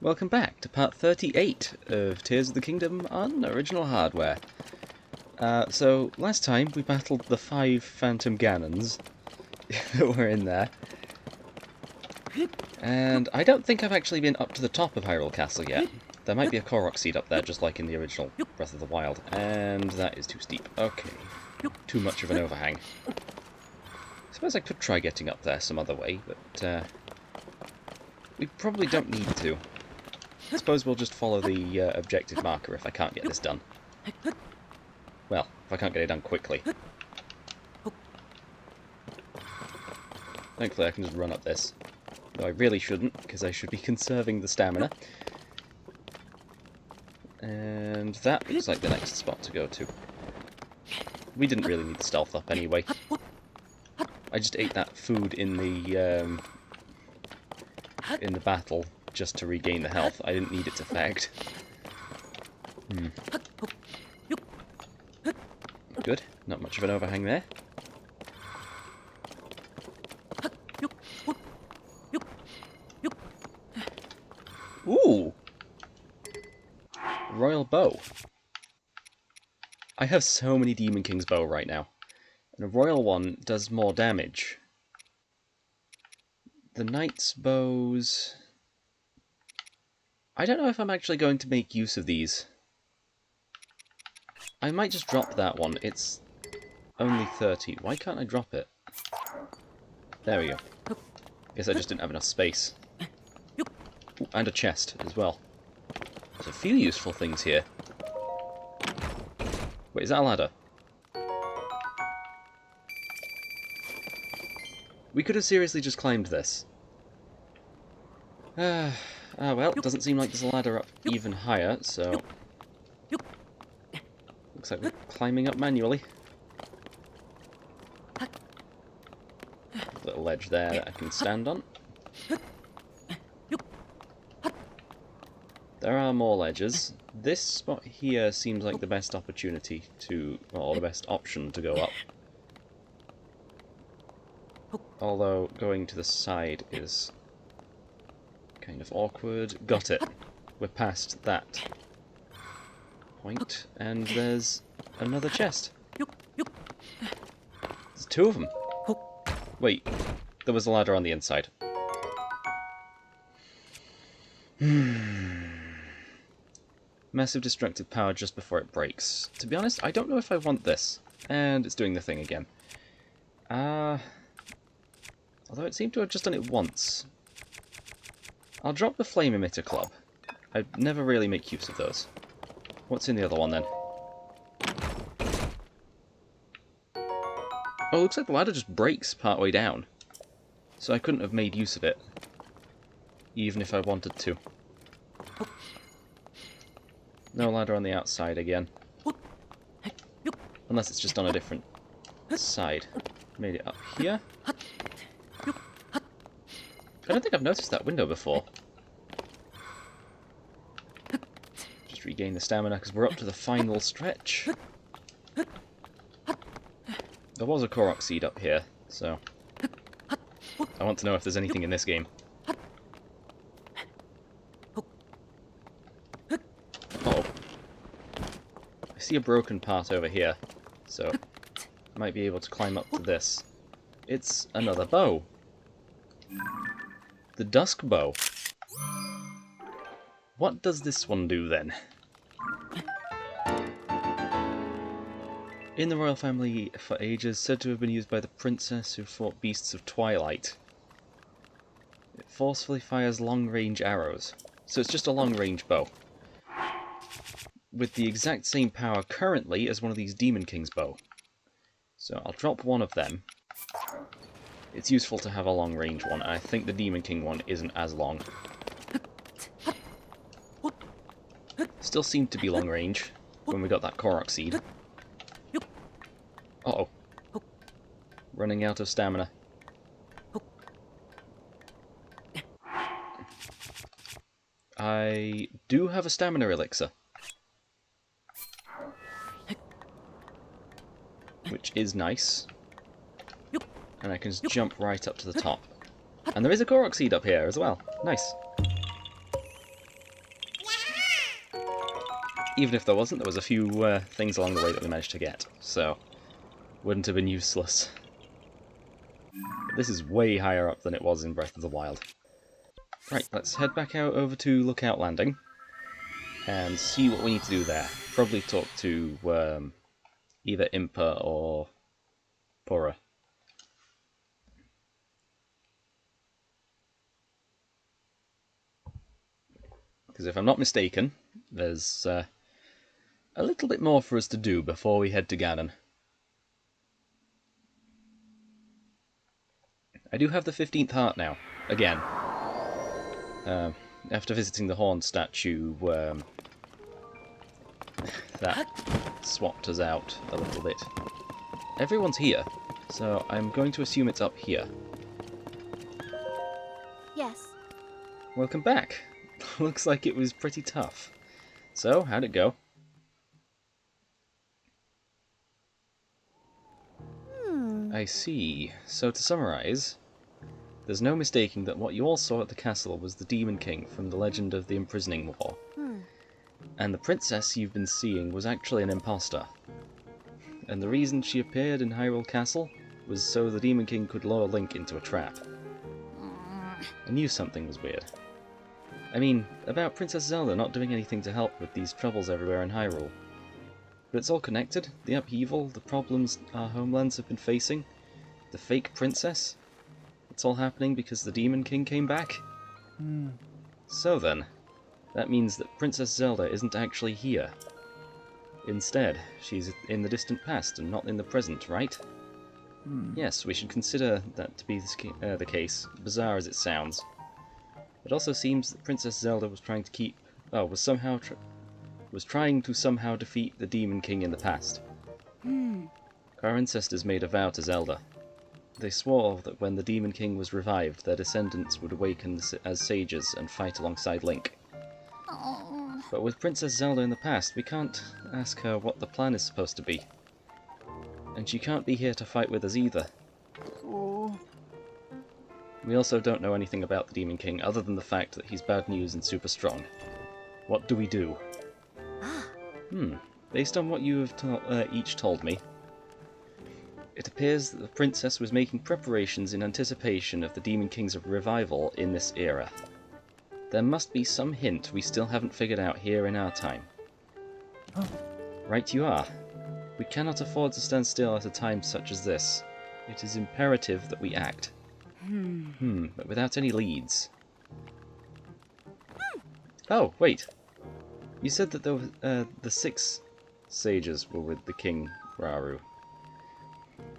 Welcome back to part 38 of Tears of the Kingdom on original hardware. So, last time we battled the 5 Phantom Gannons that were in there. And I don't think I've actually been up to the top of Hyrule Castle yet. There might be a Korok seed up there, just like in the original Breath of the Wild. And that is too steep. Okay. Too much of an overhang. I suppose I could try getting up there some other way, but we probably don't need to. I suppose we'll just follow the objective marker if I can't get this done. Well, if I can't get it done quickly. Thankfully I can just run up this. Though I really shouldn't, because I should be conserving the stamina. And that looks like the next spot to go to. We didn't really need the stealth up anyway. I just ate that food in the battle just to regain the health. I didn't need its effect. Good. Not much of an overhang there. Ooh! Royal Bow. I have so many Demon King's Bow right now. And a Royal one does more damage. The Knight's Bows... I don't know if I'm actually going to make use of these. I might just drop that one. It's only 30. Why can't I drop it? There we go. Guess I just didn't have enough space. Ooh, and a chest as well. There's a few useful things here. Wait, is that a ladder? We could have seriously just climbed this. Well, it doesn't seem like there's a ladder up even higher, so... Looks like we're climbing up manually. Little ledge there that I can stand on. There are more ledges. This spot here seems like the best opportunity to... or the best option to go up. Although going to the side is kind of awkward. Got it. We're past that point, and there's another chest. There's 2 of them. Wait, there was a ladder on the inside. Massive destructive power just before it breaks. To be honest, I don't know if I want this. And it's doing the thing again. Although it seemed to have just done it once. I'll drop the Flame Emitter Club. I never really make use of those. What's in the other one then? Oh, looks like the ladder just breaks partway down. So I couldn't have made use of it. Even if I wanted to. No ladder on the outside again. Unless it's just on a different side. Made it up here. I don't think I've noticed that window before. Just regain the stamina because we're up to the final stretch. There was a Korok seed up here, so... I want to know if there's anything in this game. Uh-oh. I see a broken part over here, so I might be able to climb up to this. It's another bow. The Dusk Bow. What does this one do then? In the royal family for ages, said to have been used by the princess who fought beasts of twilight. It forcefully fires long-range arrows. So it's just a long-range bow. With the exact same power currently as one of these Demon King's bow. So I'll drop one of them. It's useful to have a long-range one, and I think the Demon King one isn't as long. Still seemed to be long-range when we got that Korok seed. Uh-oh. Running out of stamina. I do have a stamina elixir. Which is nice. And I can just jump right up to the top. And there is a Korok seed up here as well. Nice. Even if there wasn't, there was a few things along the way that we managed to get, so wouldn't have been useless. But this is way higher up than it was in Breath of the Wild. Right, let's head back out over to Lookout Landing and see what we need to do there. Probably talk to either Impa or Purah. Because if I'm not mistaken, there's a little bit more for us to do before we head to Gannon. I do have the 15th heart now, again. After visiting the Horn statue, that swapped us out a little bit. Everyone's here, so I'm going to assume it's up here. Yes. Welcome back. Looks like it was pretty tough. So, how'd it go? I see. So to summarise, there's no mistaking that what you all saw at the castle was the Demon King from the Legend of the Imprisoning War. And the princess you've been seeing was actually an imposter. And the reason she appeared in Hyrule Castle was so the Demon King could lure Link into a trap. I knew something was weird. I mean, about Princess Zelda not doing anything to help with these troubles everywhere in Hyrule. But it's all connected. The upheaval, the problems our homelands have been facing, the fake princess. It's all happening because the Demon King came back? So then, that means that Princess Zelda isn't actually here. Instead, she's in the distant past and not in the present, right? Yes, we should consider that to be the case, bizarre as it sounds. It also seems that Princess Zelda was trying to was trying to somehow defeat the Demon King in the past. Our ancestors made a vow to Zelda. They swore that when the Demon King was revived, their descendants would awaken as sages and fight alongside Link. But with Princess Zelda in the past, we can't ask her what the plan is supposed to be. And she can't be here to fight with us either. We also don't know anything about the Demon King other than the fact that he's bad news and super strong. What do we do? Based on what you have each told me, it appears that the princess was making preparations in anticipation of the Demon King's revival in this era. There must be some hint we still haven't figured out here in our time. Right you are. We cannot afford to stand still at a time such as this. It is imperative that we act. But without any leads. Oh, wait. You said that there were, the 6 sages were with the King Rauru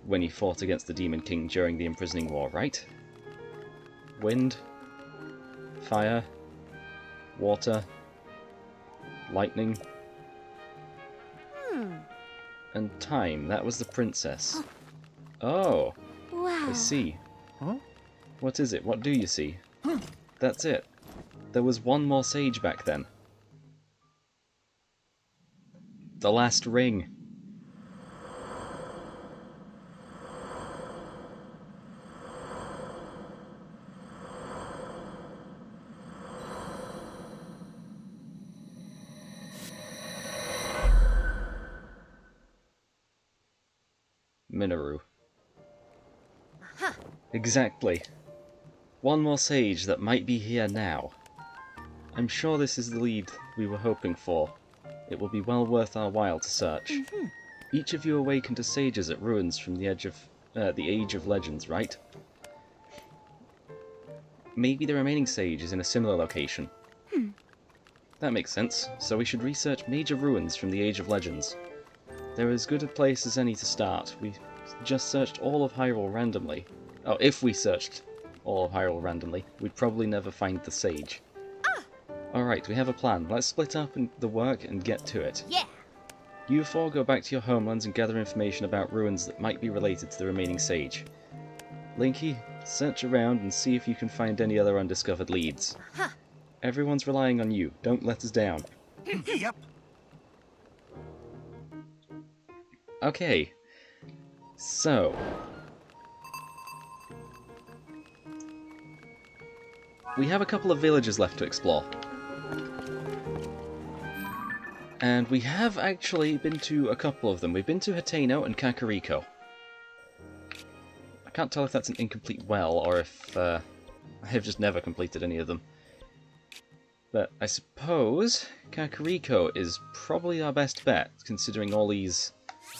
when he fought against the Demon King during the Imprisoning War, right? Wind, fire, water, lightning, and time. That was the princess. Oh, Wow. I see. What is it? What do you see? That's it. There was one more sage back then. The last ring. Minoru. Exactly. One more sage that might be here now. I'm sure this is the lead we were hoping for. It will be well worth our while to search. Each of you awakened as sages at ruins from the Age of Legends, right? Maybe the remaining sage is in a similar location. That makes sense, so we should research major ruins from the Age of Legends. They're as good a place as any to start. We just searched all of Hyrule randomly. Oh, if we searched all of Hyrule randomly, we'd probably never find the sage. Alright, we have a plan. Let's split up the work and get to it. Yeah. You four go back to your homelands and gather information about ruins that might be related to the remaining sage. Linky, search around and see if you can find any other undiscovered leads. Everyone's relying on you. Don't let us down. Yep. Okay. So... we have a couple of villages left to explore. And we have actually been to a couple of them. We've been to Hateno and Kakariko. I can't tell if that's an incomplete well, or if I have just never completed any of them. But I suppose Kakariko is probably our best bet, considering all these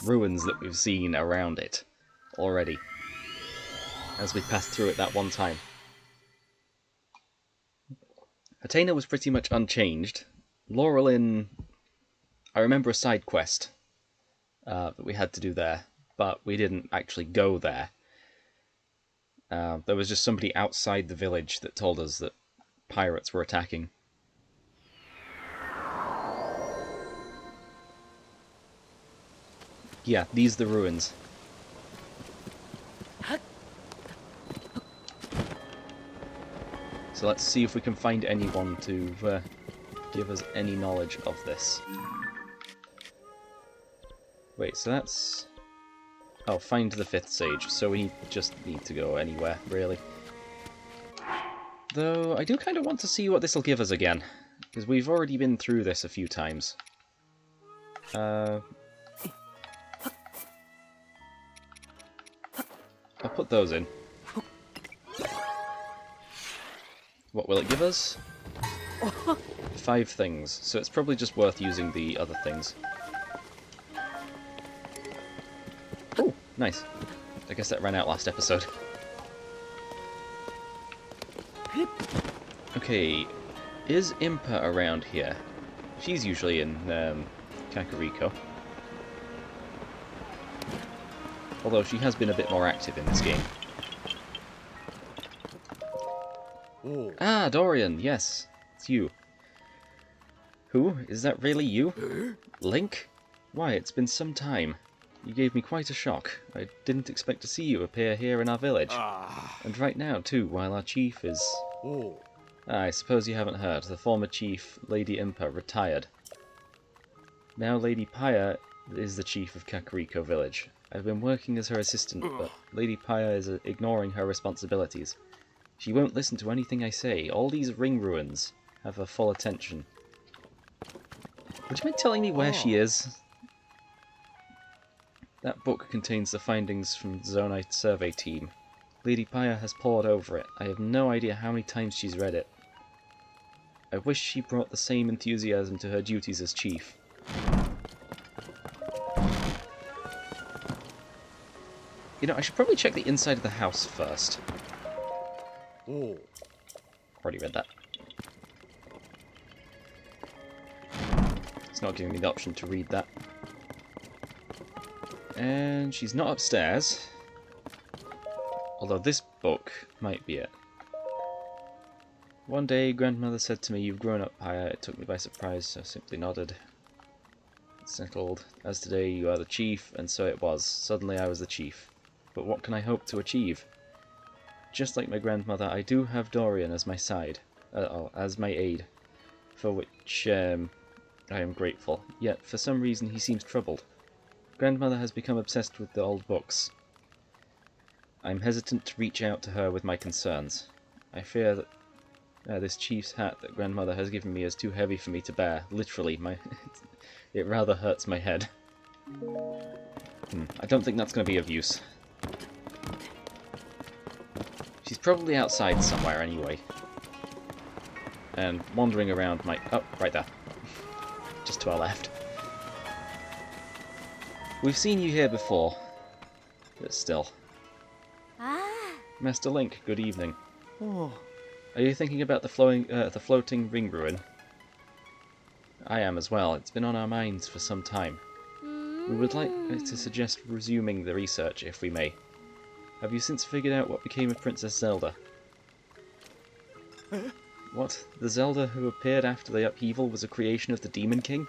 ruins that we've seen around it already, as we passed through it that one time. Hateno was pretty much unchanged. Laurelin, I remember a side quest that we had to do there, but we didn't actually go there. There was just somebody outside the village that told us that pirates were attacking. Yeah, these are the ruins. So let's see if we can find anyone to give us any knowledge of this. Wait, so that's... Oh, find the 5th sage, so we just need to go anywhere, really. Though, I do kind of want to see what this will give us again, because we've already been through this a few times. I'll put those in. What will it give us? 5 things, so it's probably just worth using the other things. Oh, nice. I guess that ran out last episode. Okay, is Impa around here? She's usually in Kakariko. Although she has been a bit more active in this game. Oh. Ah, Dorian, yes, it's you. Who? Is that really you? Link? Why, it's been some time. You gave me quite a shock. I didn't expect to see you appear here in our village. And right now, too, while our chief is... Oh. I suppose you haven't heard. The former chief, Lady Impa, retired. Now Lady Paya is the chief of Kakariko village. I've been working as her assistant, but Lady Paya is ignoring her responsibilities. She won't listen to anything I say. All these ring ruins have her full attention. Would you mind telling me where she is? That book contains the findings from the Zonite survey team. Lady Paya has pored over it. I have no idea how many times she's read it. I wish she brought the same enthusiasm to her duties as chief. You know, I should probably check the inside of the house first. Oh. Already read that. It's not giving me the option to read that. And she's not upstairs. Although this book might be it. One day, grandmother said to me, "You've grown up, Paya." It took me by surprise, so I simply nodded. Settled. As today, you are the chief, and so it was. Suddenly I was the chief. But what can I hope to achieve? Just like my grandmother, I do have Dorian as my side, as my aide, for which I am grateful. Yet, for some reason, he seems troubled. Grandmother has become obsessed with the old books. I'm hesitant to reach out to her with my concerns. I fear that this chief's hat that grandmother has given me is too heavy for me to bear. Literally, it rather hurts my head. I don't think that's going to be of use. She's probably outside somewhere anyway. And wandering around my... Oh, right there. Just to our left. We've seen you here before. But still. Master Link, good evening. Oh. Are you thinking about the floating ring ruin? I am as well. It's been on our minds for some time. We would like to suggest resuming the research, if we may. Have you since figured out what became of Princess Zelda? What? The Zelda who appeared after the upheaval was a creation of the Demon King?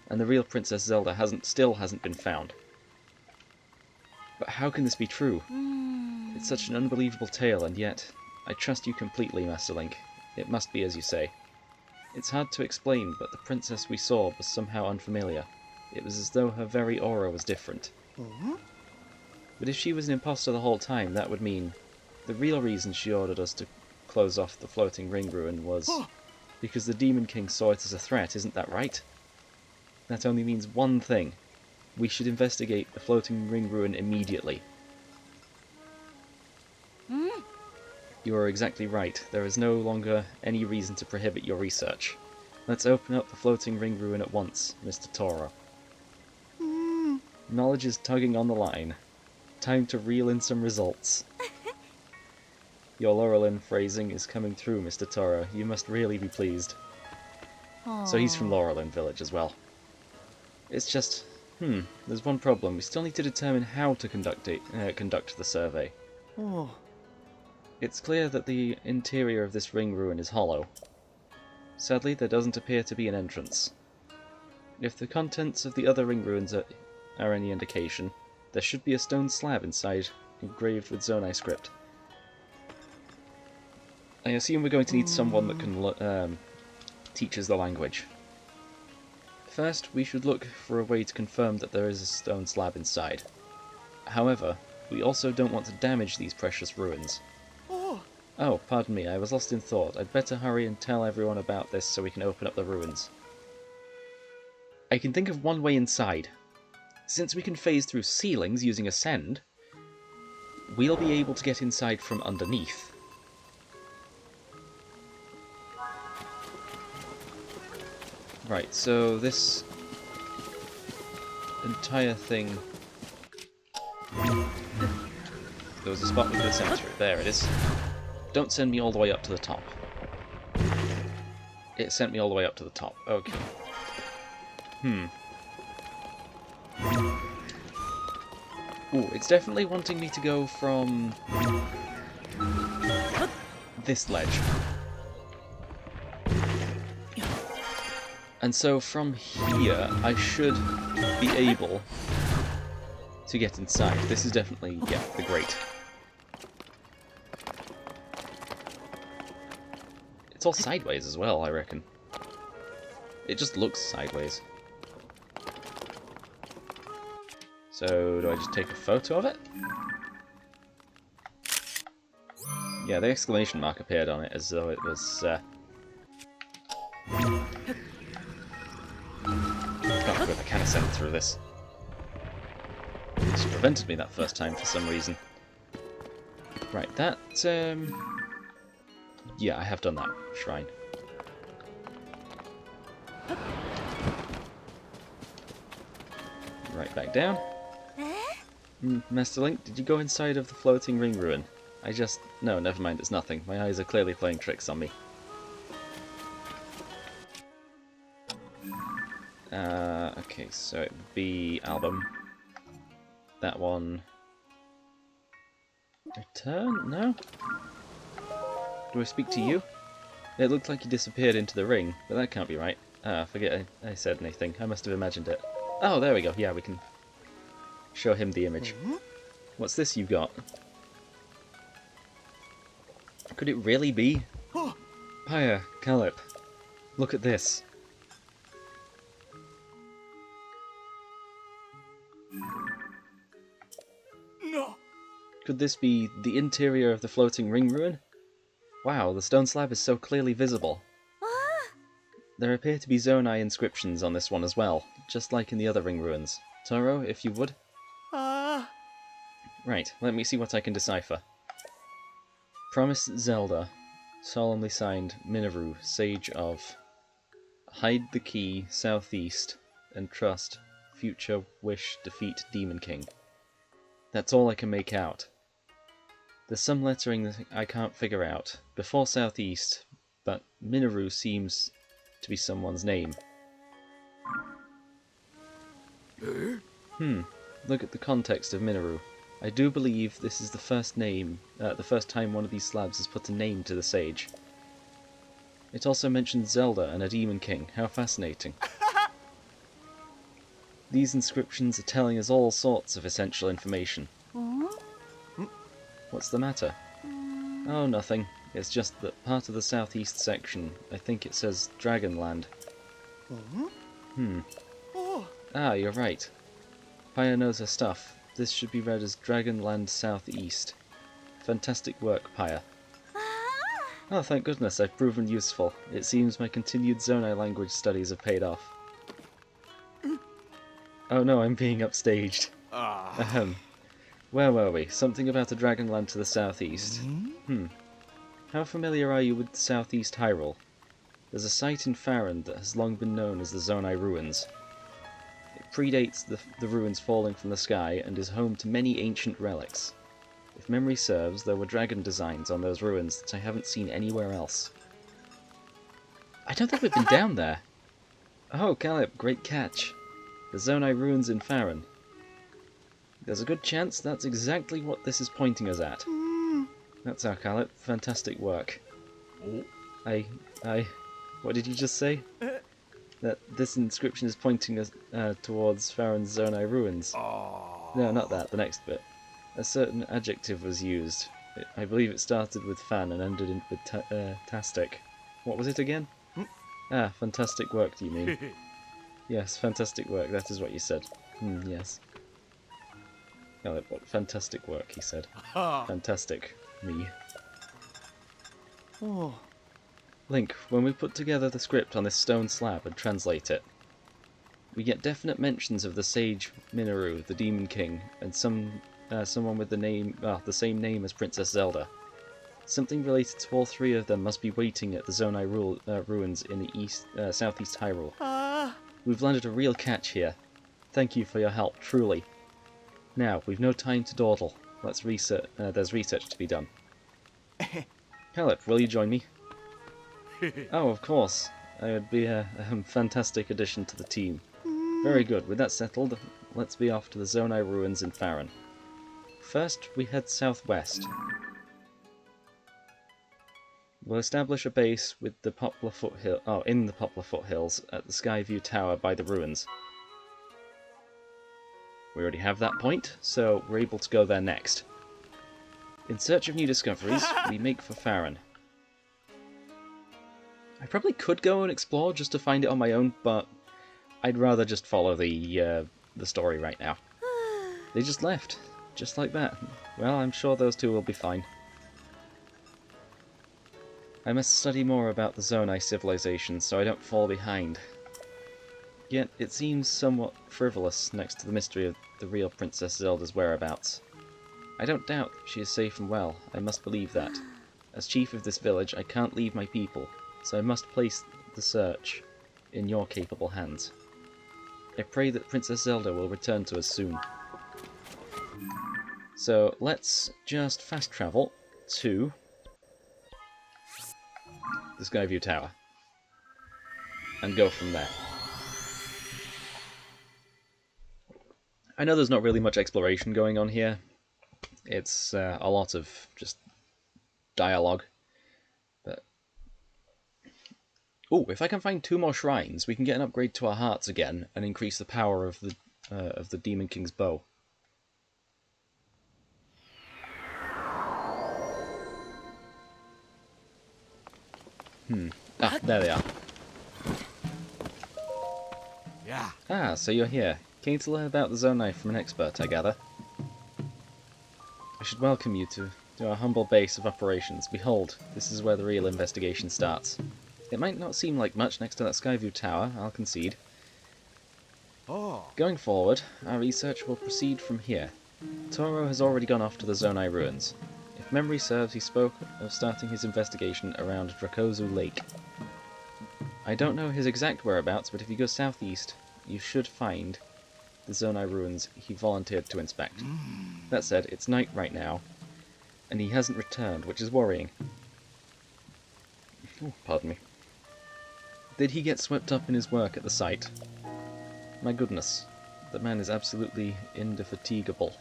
And the real Princess Zelda still hasn't been found. But how can this be true? It's such an unbelievable tale, and yet I trust you completely, Master Link. It must be as you say. It's hard to explain, but the princess we saw was somehow unfamiliar. It was as though her very aura was different. But if she was an imposter the whole time, that would mean the real reason she ordered us to close off the floating ring ruin was because the Demon King saw it as a threat, isn't that right? that only means one thing. We should investigate the floating ring ruin immediately. You are exactly right. There is no longer any reason to prohibit your research. Let's open up the floating ring ruin at once, Mr. Toro. Knowledge is tugging on the line. Time to reel in some results. Your Laurelin phrasing is coming through, Mr. Toro. You must really be pleased. So he's from Laurelin Village as well. It's just, there's one problem. We still need to determine how to conduct the survey. It's clear that the interior of this ring ruin is hollow. Sadly, there doesn't appear to be an entrance. If the contents of the other ring ruins are any indication, there should be a stone slab inside, engraved with Zonai script. I assume we're going to need someone that can teach us the language. First, we should look for a way to confirm that there is a stone slab inside. However, we also don't want to damage these precious ruins. Oh, pardon me, I was lost in thought. I'd better hurry and tell everyone about this so we can open up the ruins. I can think of one way inside. Since we can phase through ceilings using Ascend, we'll be able to get inside from underneath. Right, so this entire thing... There was a spot we could ascend through. There it is. Don't send me all the way up to the top. It sent me all the way up to the top. Okay. Ooh, it's definitely wanting me to go from this ledge. And so from here, I should be able to get inside. This is definitely, yeah, the grate. It's all sideways as well, I reckon. It just looks sideways. So, do I just take a photo of it? Yeah, the exclamation mark appeared on it as though it was... Oh, good, I can ascend through this. This prevented me that first time for some reason. Right, that... Yeah, I have done that shrine. Right, back down. Master Link, did you go inside of the floating ring ruin? No, never mind, it's nothing. My eyes are clearly playing tricks on me. Okay, so it would be album. That one... Return? No? Do I speak to you? It looked like you disappeared into the ring, but that can't be right. Ah, forget I said anything. I must have imagined it. Oh, there we go. Yeah, we can show him the image. What's this you got? Could it really be? Paya, Calip, look at this. No. Could this be the interior of the floating ring ruin? Wow, the stone slab is so clearly visible. There appear to be Zonai inscriptions on this one as well, just like in the other ring ruins. Toro, if you would. Right, let me see what I can decipher. Promise Zelda, solemnly signed Minoru, Sage of. Hide the key, southeast, and trust. Future wish defeat Demon King. That's all I can make out. There's some lettering that I can't figure out. Before southeast, but Minoru seems to be someone's name. Look at the context of Minoru. I do believe this is the first time one of these slabs has put a name to the sage. It also mentions Zelda and a Demon King. How fascinating. These inscriptions are telling us all sorts of essential information. What's the matter? Oh, nothing. It's just that part of the southeast section, I think it says Dragonland. Ah, you're right. Paya knows her stuff. This should be read as Dragonland Southeast. Fantastic work, Paya. Oh, thank goodness, I've proven useful. It seems my continued Zonai language studies have paid off. Oh no, I'm being upstaged. Ah. Ahem. Where were we? Something about a dragonland to the southeast. How familiar are you with southeast Hyrule? There's a site in Faron that has long been known as the Zonai Ruins. It predates the ruins falling from the sky and is home to many ancient relics. If memory serves, there were dragon designs on those ruins that I haven't seen anywhere else. I don't think we've been down there. Oh, Caleb, great catch. The Zonai Ruins in Faron. There's a good chance that's exactly what this is pointing us at. That's our Caleb. Fantastic work. Oh. What did you just say? That this inscription is pointing us towards Faron's Zonai Ruins. Ah. No, not that, the next bit. A certain adjective was used. I believe it started with fan and ended with tastic. What was it again? Ah, fantastic work, do you mean? Yes, fantastic work, that is what you said. Yes. Oh, what fantastic work, he said. Fantastic. Me. Oh. Link, when we put together the script on this stone slab and translate it, we get definite mentions of the sage Minoru, the Demon King, and someone with the same name as Princess Zelda. Something related to all three of them must be waiting at the Zonai ruins in the southeast Hyrule. We've landed a real catch here. Thank you for your help, truly. Now, we've no time to dawdle. Let's research. There's research to be done. Caleb, will you join me? Oh, of course. I would be a fantastic addition to the team. Very good. With that settled, let's be off to the Zonai ruins in Faron. First, we head southwest. We'll establish a base with the in the Poplar Foothills at the Skyview Tower by the ruins. We already have that point, so we're able to go there next. In search of new discoveries, we make for Faron. I probably could go and explore just to find it on my own, but I'd rather just follow the story right now. They just left, just like that. Well, I'm sure those two will be fine. I must study more about the Zonai civilization so I don't fall behind. Yet it seems somewhat frivolous next to the mystery of the real Princess Zelda's whereabouts. I don't doubt she is safe and well, I must believe that. As chief of this village, I can't leave my people, so I must place the search in your capable hands. I pray that Princess Zelda will return to us soon. So let's just fast travel to the Skyview Tower and go from there. I know there's not really much exploration going on here. It's a lot of just dialogue. But oh, if I can find 2 more shrines, we can get an upgrade to our hearts again and increase the power of the Demon King's bow. Ah, there they are. Yeah. Ah, so you're here. Keen to learn about the Zonai from an expert, I gather. I should welcome you to our humble base of operations. Behold, this is where the real investigation starts. It might not seem like much next to that Skyview Tower, I'll concede. Oh. Going forward, our research will proceed from here. Toro has already gone off to the Zonai ruins. If memory serves, he spoke of starting his investigation around Dracozu Lake. I don't know his exact whereabouts, but if you go southeast, you should find the Zonai ruins he volunteered to inspect. That said, it's night right now, and he hasn't returned, which is worrying. Oh, pardon me. Did he get swept up in his work at the site? My goodness, that man is absolutely indefatigable.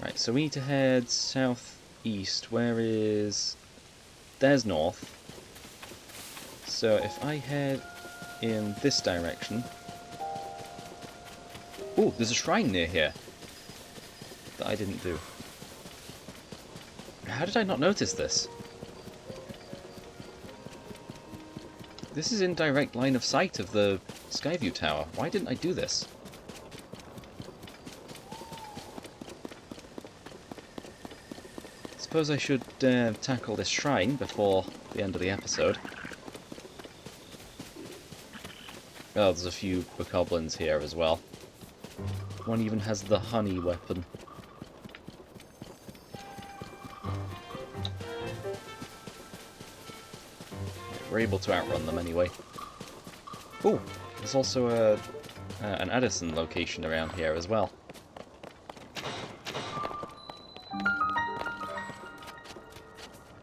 Right, so we need to head southeast. Where is... There's north. So if I head in this direction... Ooh, there's a shrine near here that I didn't do. How did I not notice this? This is in direct line of sight of the Skyview Tower. Why didn't I do this? Suppose I should tackle this shrine before the end of the episode. Oh, there's a few bokoblins here as well. One even has the honey weapon. We're able to outrun them anyway. Oh, there's also an Addison location around here as well.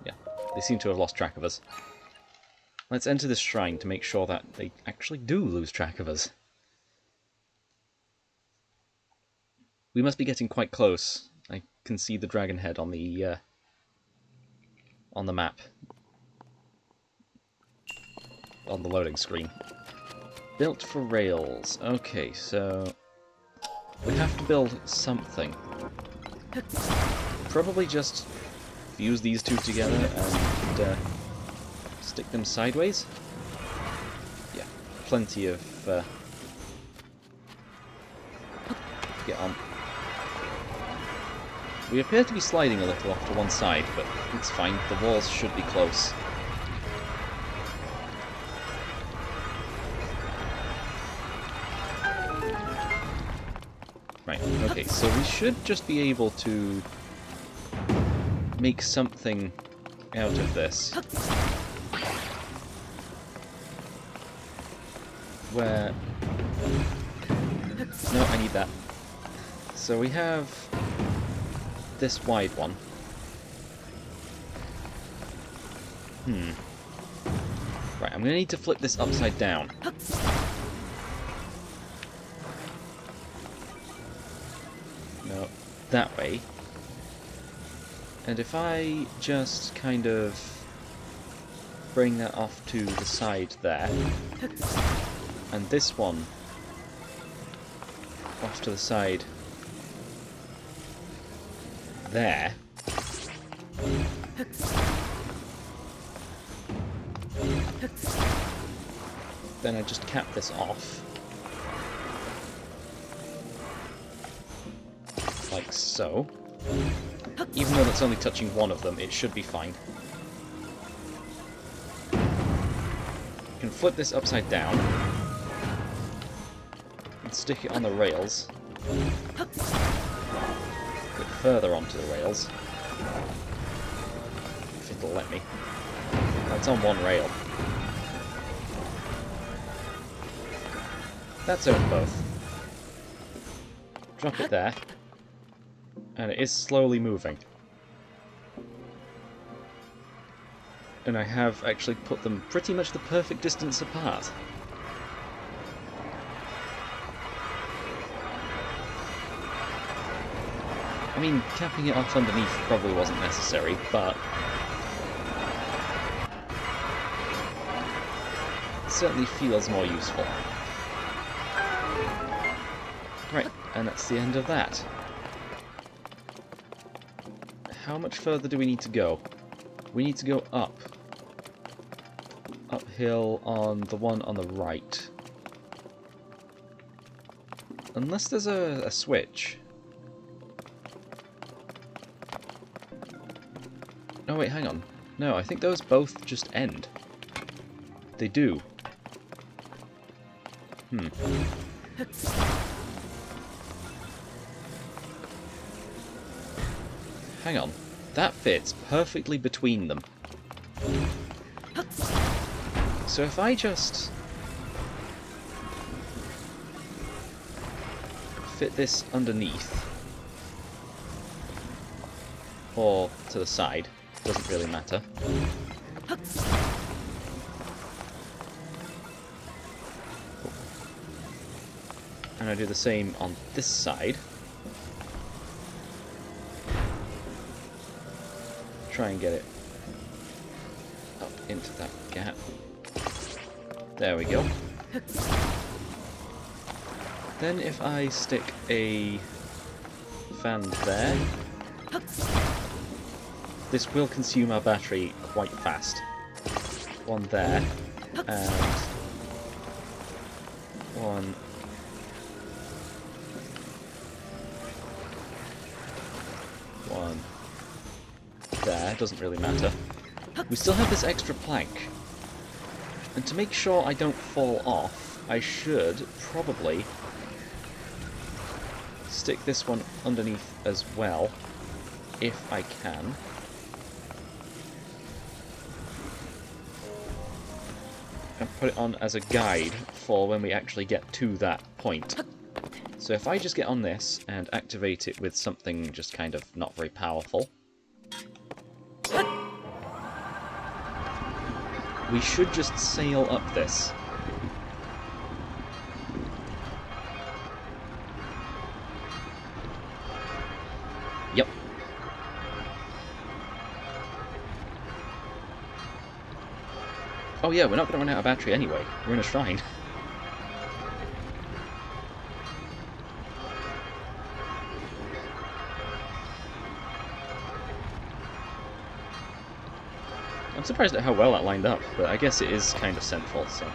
Yeah, they seem to have lost track of us. Let's enter this shrine to make sure that they actually do lose track of us. We must be getting quite close. I can see the dragon head on the map. On the loading screen. Built for rails. Okay, so we have to build something. Probably just fuse these two together and stick them sideways. Yeah, plenty of get on. We appear to be sliding a little off to one side, but it's fine. The walls should be close. Right, okay, so we should just be able to make something out of this. Where... No, I need that. So we have this wide one. Right, I'm going to need to flip this upside down. No, that way. And if I just kind of bring that off to the side there, and this one off to the side there, then I just cap this off, like so. Even though that's only touching one of them, it should be fine. You can flip this upside down and stick it on the rails. A bit further onto the rails, if it'll let me. That's on one rail. That's over both. Drop it there. And it is slowly moving. And I have actually put them pretty much the perfect distance apart. I mean, capping it off underneath probably wasn't necessary, but it certainly feels more useful. Right, and that's the end of that. How much further do we need to go? We need to go up. Uphill on the one on the right. Unless there's a switch. Oh wait, hang on. No, I think those both just end. They do. Hang on. That fits perfectly between them. So if I just fit this underneath, or to the side, doesn't really matter. And I do the same on this side. Try and get it up into that gap. There we go. Then if I stick a fan there, this will consume our battery quite fast. One there, and one there, doesn't really matter. We still have this extra plank, and to make sure I don't fall off, I should probably stick this one underneath as well, if I can. And put it on as a guide for when we actually get to that point. So if I just get on this and activate it with something just kind of not very powerful, we should just sail up this. Yep. Oh yeah, we're not going to run out of battery anyway. We're in a shrine. I'm surprised at how well that lined up, but I guess it is kind of central, so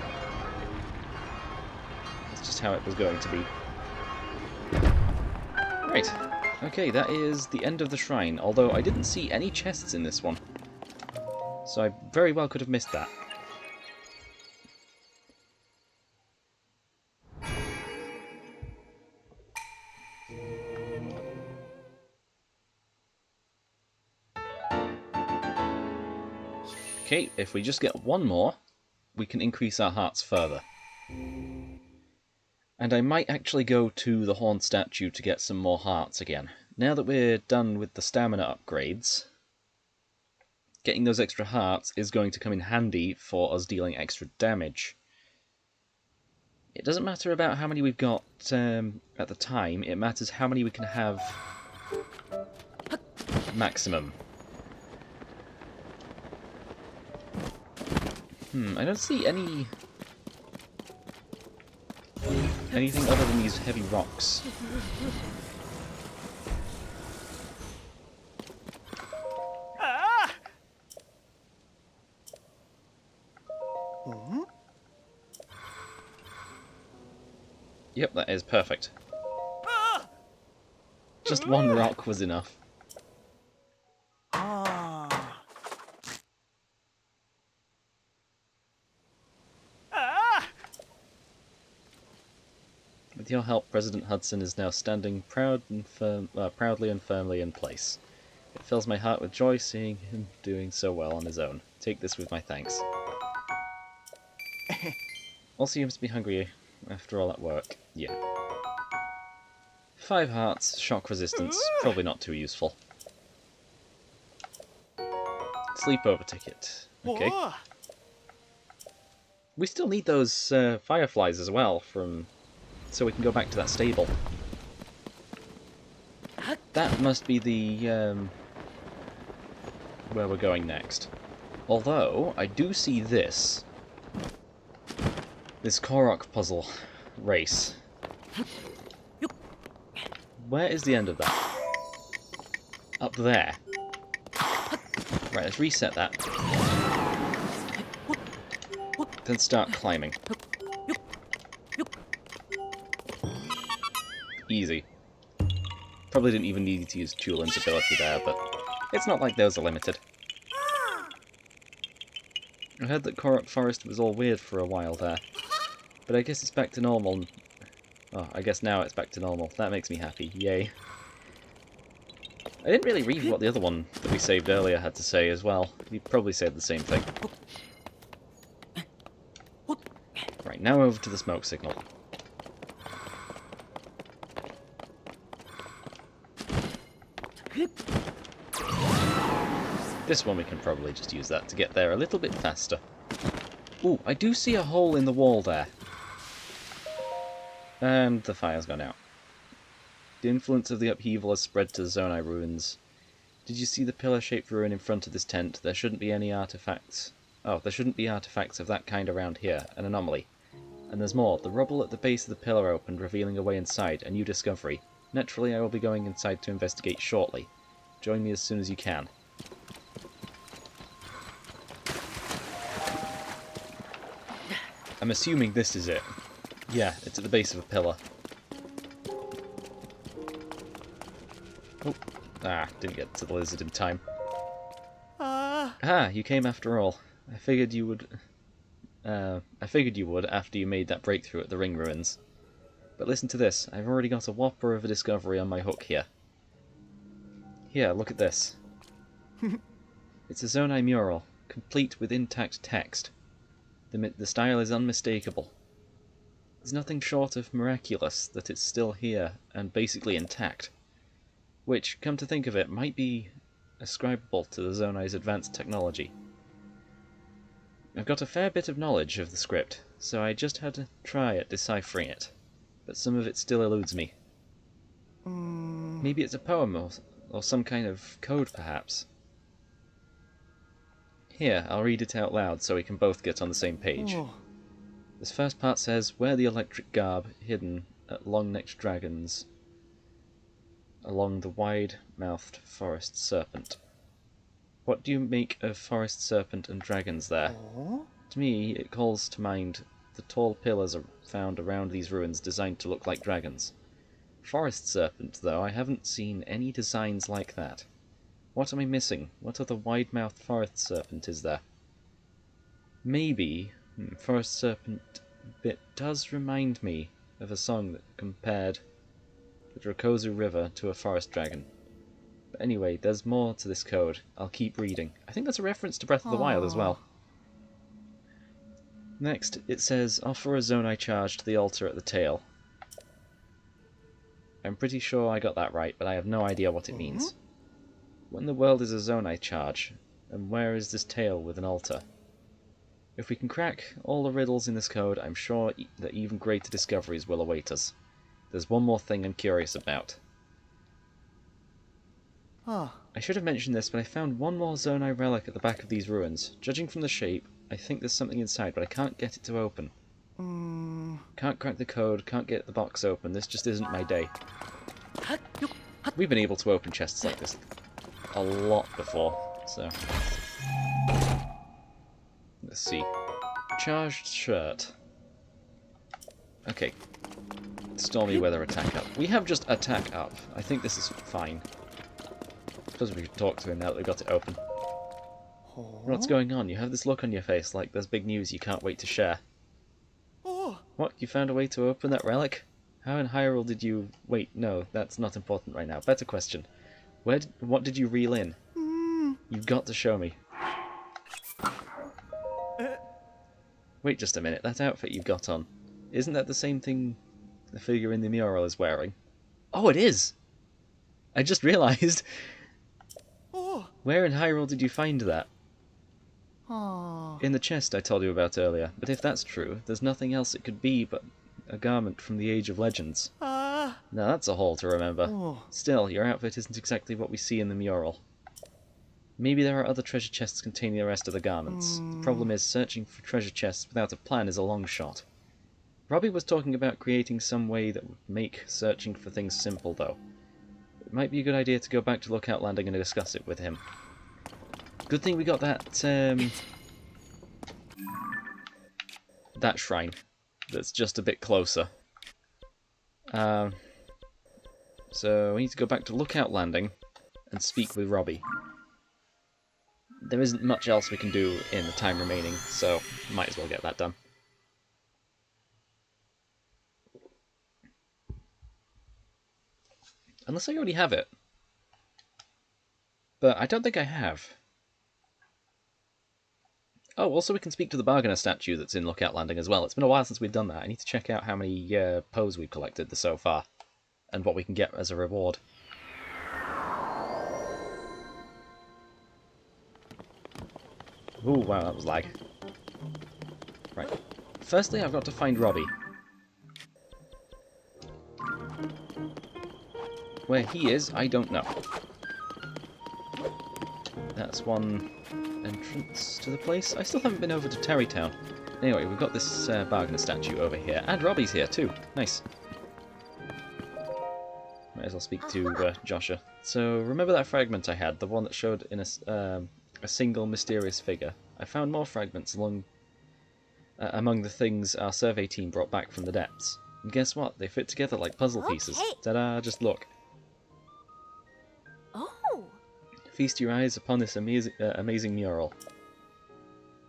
that's just how it was going to be. Right, okay, that is the end of the shrine, although I didn't see any chests in this one, so I very well could have missed that. Okay, if we just get one more, we can increase our hearts further. And I might actually go to the Horn statue to get some more hearts again. Now that we're done with the stamina upgrades, getting those extra hearts is going to come in handy for us dealing extra damage. It doesn't matter about how many we've got at the time, it matters how many we can have maximum. I don't see anything other than these heavy rocks. Yep, that is perfect. Just one rock was enough. With your help, President Hudson is now standing proudly and firmly in place. It fills my heart with joy seeing him doing so well on his own. Take this with my thanks. Also, you must be hungry after all that work. Yeah. 5 hearts, shock resistance, probably not too useful. Sleepover ticket. Okay. We still need those fireflies as well, so we can go back to that stable. That must be the where we're going next. Although, I do see this Korok puzzle race. Where is the end of that? Up there. Right, let's reset that. Then start climbing. Easy. Probably didn't even need to use Tulin's ability there, but it's not like those are limited. I heard that Korok Forest was all weird for a while there, but I guess it's back to normal. Oh, I guess now it's back to normal. That makes me happy. Yay. I didn't really read what the other one that we saved earlier had to say as well. He probably said the same thing. Right, now over to the smoke signal. This one we can probably just use that to get there a little bit faster. Ooh, I do see a hole in the wall there. And the fire's gone out. The influence of the upheaval has spread to the Zonai ruins. Did you see the pillar-shaped ruin in front of this tent? There shouldn't be any artifacts. Oh, there shouldn't be artifacts of that kind around here. An anomaly. And there's more. The rubble at the base of the pillar opened, revealing a way inside. A new discovery. Naturally, I will be going inside to investigate shortly. Join me as soon as you can. I'm assuming this is it. Yeah, it's at the base of a pillar. Oh, didn't get to the lizard in time. Ah, you came after all. I figured you would... I figured you would after you made that breakthrough at the Ring Ruins. But listen to this, I've already got a whopper of a discovery on my hook here. Here, look at this. It's a Zonai mural, complete with intact text. The style is unmistakable. There's nothing short of miraculous that it's still here and basically intact. Which, come to think of it, might be ascribable to the Zonai's advanced technology. I've got a fair bit of knowledge of the script, so I just had to try at deciphering it, but some of it still eludes me. Maybe it's a poem or some kind of code, perhaps. Here, I'll read it out loud so we can both get on the same page. This first part says, "Where the electric garb hidden at long-necked dragons along the wide-mouthed forest serpent." What do you make of forest serpent and dragons there? To me, it calls to mind the tall pillars found around these ruins designed to look like dragons. Forest serpent, though, I haven't seen any designs like that. What am I missing? What other wide-mouthed forest serpent is there? Maybe forest serpent bit does remind me of a song that compared the Dracozu River to a forest dragon. But anyway, there's more to this code. I'll keep reading. I think that's a reference to Breath of the Wild as well. Next, it says, "Offer a Zonai charge to the altar at the tail." I'm pretty sure I got that right, but I have no idea what it means. What in the world is a Zonai charge? And where is this tail with an altar? If we can crack all the riddles in this code, I'm sure that even greater discoveries will await us. There's one more thing I'm curious about. I should have mentioned this, but I found one more Zonai relic at the back of these ruins. Judging from the shape, I think there's something inside, but I can't get it to open. Can't crack the code, can't get the box open. This just isn't my day. We've been able to open chests like this a lot before, so... Let's see. Charged shirt. Okay. Stormy weather attack up. We have just attack up. I think this is fine. I suppose we could talk to him now that we've got it open. What's going on? You have this look on your face like there's big news you can't wait to share. What? You found a way to open that relic? How in Hyrule did you... Wait, no, that's not important right now. Better question. What did you reel in? You've got to show me. Wait just a minute, that outfit you've got on. Isn't that the same thing the figure in the mural is wearing? Oh, it is! I just realised! Where in Hyrule did you find that? In the chest I told you about earlier, but if that's true, there's nothing else it could be but a garment from the Age of Legends. Now that's a haul to remember. Still, your outfit isn't exactly what we see in the mural. Maybe there are other treasure chests containing the rest of the garments. The problem is, searching for treasure chests without a plan is a long shot. Robbie was talking about creating some way that would make searching for things simple, though. It might be a good idea to go back to Lookout Landing and discuss it with him. Good thing we got that, that shrine. That's just a bit closer. So we need to go back to Lookout Landing and speak with Robbie. There isn't much else we can do in the time remaining, so might as well get that done. Unless I already have it. But I don't think I have. Oh, also we can speak to the Bargainer statue that's in Lookout Landing as well. It's been a while since we've done that. I need to check out how many Poes we've collected so far, and what we can get as a reward. Ooh, wow, that was lag. Right. Firstly, I've got to find Robbie. Where he is, I don't know. That's one entrance to the place. I still haven't been over to Terrytown. Anyway, we've got this Bargainer statue over here. And Robbie's here too. Nice. Might as well speak to Joshua. So, remember that fragment I had? The one that showed in a single mysterious figure. I found more fragments among the things our survey team brought back from the depths. And guess what? They fit together like puzzle pieces. Ta-da, just look. Feast your eyes upon this amazing mural.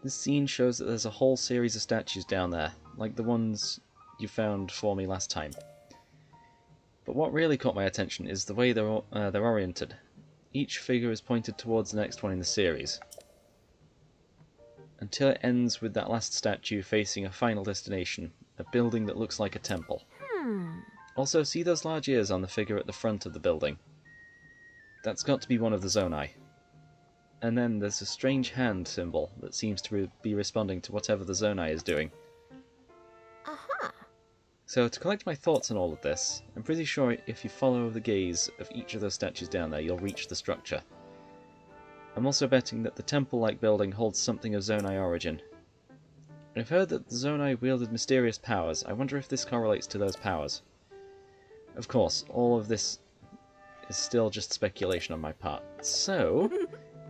This scene shows that there's a whole series of statues down there, like the ones you found for me last time. But what really caught my attention is the way they're oriented. Each figure is pointed towards the next one in the series, until it ends with that last statue facing a final destination, a building that looks like a temple. Also, see those large ears on the figure at the front of the building? That's got to be one of the Zonai. And then there's a strange hand symbol that seems to be responding to whatever the Zonai is doing. So to collect my thoughts on all of this, I'm pretty sure if you follow the gaze of each of those statues down there, you'll reach the structure. I'm also betting that the temple-like building holds something of Zonai origin. I've heard that the Zonai wielded mysterious powers. I wonder if this correlates to those powers. Of course, all of this is still just speculation on my part. So,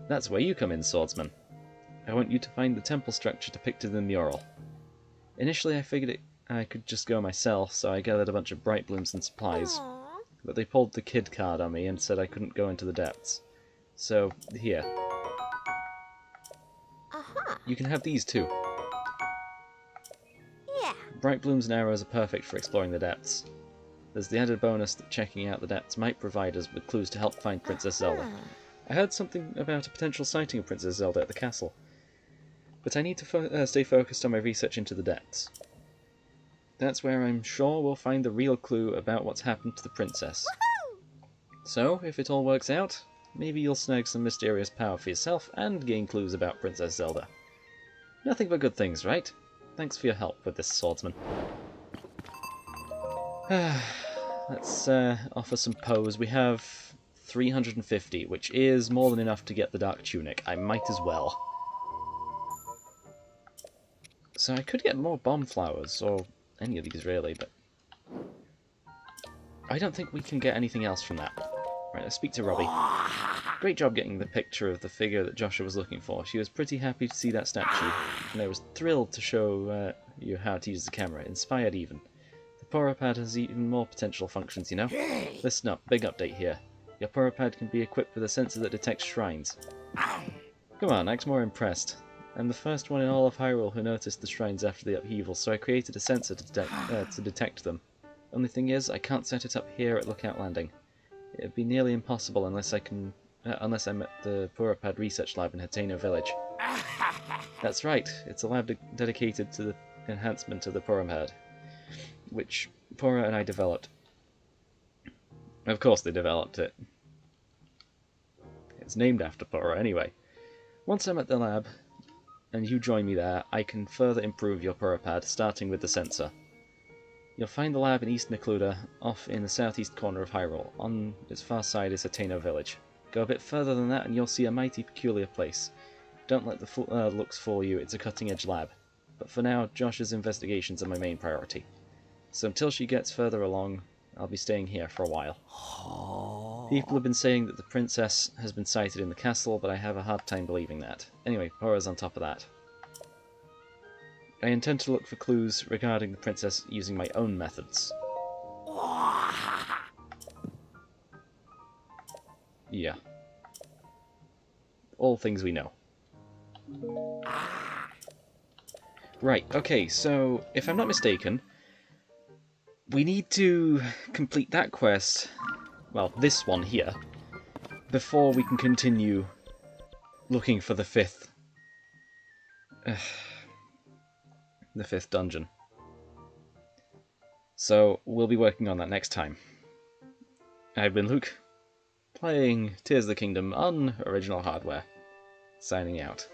that's where you come in, swordsman. I want you to find the temple structure depicted in the mural. Initially I figured I could just go myself, so I gathered a bunch of bright blooms and supplies. But they pulled the kid card on me and said I couldn't go into the depths. So, here. You can have these too. Bright blooms and arrows are perfect for exploring the depths. There's the added bonus that checking out the depths might provide us with clues to help find Princess Zelda. I heard something about a potential sighting of Princess Zelda at the castle, but I need to stay focused on my research into the depths. That's where I'm sure we'll find the real clue about what's happened to the princess. So, if it all works out, maybe you'll snag some mysterious power for yourself and gain clues about Princess Zelda. Nothing but good things, right? Thanks for your help with this, swordsman. Let's offer some pose. We have 350, which is more than enough to get the Dark Tunic. I might as well. So I could get more bomb flowers, or any of these really, but I don't think we can get anything else from that. Right, let's speak to Robbie. Great job getting the picture of the figure that Joshua was looking for. She was pretty happy to see that statue, and I was thrilled to show you how to use the camera, inspired even. The Poropad has even more potential functions, you know? Listen up, big update here. Your Poropad can be equipped with a sensor that detects shrines. Come on, act more impressed. I'm the first one in all of Hyrule who noticed the shrines after the upheaval, so I created a sensor to detect them. Only thing is, I can't set it up here at Lookout Landing. It'd be nearly impossible unless I'm at the Poropad Research Lab in Hateno Village. That's right, it's a lab dedicated to the enhancement of the Poropad, which Pora and I developed. Of course they developed it. It's named after Pora anyway. Once I'm at the lab, and you join me there, I can further improve your Poropad, starting with the sensor. You'll find the lab in East Necluda, off in the southeast corner of Hyrule. On its far side is Hateno Village. Go a bit further than that and you'll see a mighty peculiar place. Don't let the looks fool you, it's a cutting-edge lab. But for now, Josh's investigations are my main priority. So until she gets further along, I'll be staying here for a while. People have been saying that the princess has been sighted in the castle, but I have a hard time believing that. Anyway, Pora's on top of that. I intend to look for clues regarding the princess using my own methods. Yeah. All things we know. Right, okay, so if I'm not mistaken, we need to complete that quest, well, this one here, before we can continue looking for the fifth dungeon. So, we'll be working on that next time. I've been Luke, playing Tears of the Kingdom on original hardware. Signing out.